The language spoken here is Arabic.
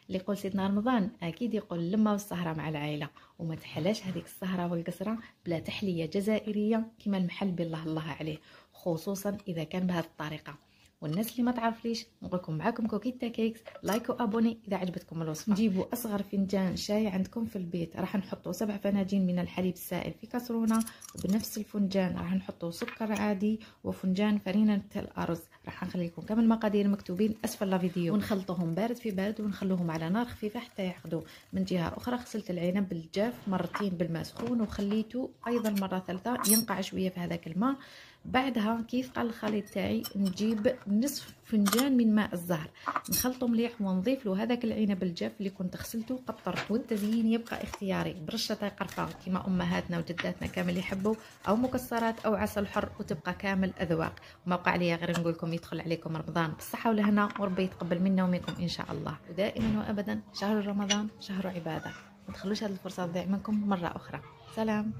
اللي يقول سيدنا رمضان اكيد يقول اللمه والسهره مع العائله، وما تحلاش هذيك السهره والقصره بلا تحليه جزائريه كما المحل بالله الله عليه، خصوصا اذا كان بهذه الطريقه. والناس اللي ما تعرفليش نقول لكم معاكم كوكيتا كيكس، لايك وابوني اذا عجبتكم الوصفه. نجيبوا اصغر فنجان شاي عندكم في البيت، راح نحطوا 7 فناجين من الحليب السائل في كاسرونه، وبنفس الفنجان راح نحطوا سكر عادي وفنجان فرينه الارز. راح نخلي لكم كامل المقادير مكتوبين اسفل الفيديو، ونخلطوهم بارد في بارد ونخلوهم على نار خفيفه حتى ياخذوا. من جهه اخرى غسلت العنب بالجاف مرتين بالماء سخون، وخليته ايضا مره ثالثه ينقع شويه في هذاك الماء. بعدها كيف قال الخليط تاعي نجيب نصف فنجان من ماء الزهر، نخلطه مليح ونضيف له هذاك العنب الجاف اللي كنت غسلته قطرته. والتزيين يبقى اختياري برشه قرفه كما امهاتنا وجداتنا كامل يحبوا، او مكسرات او عسل حر، وتبقى كامل اذواق. وما بقى عليا غير نقول لكم يدخل عليكم رمضان بالصحه والهنا، وربي يتقبل منا ومنكم ان شاء الله. ودائما وابدا شهر رمضان شهر عباده، ما تخلوش هذه الفرصه تضيع منكم مره اخرى. سلام.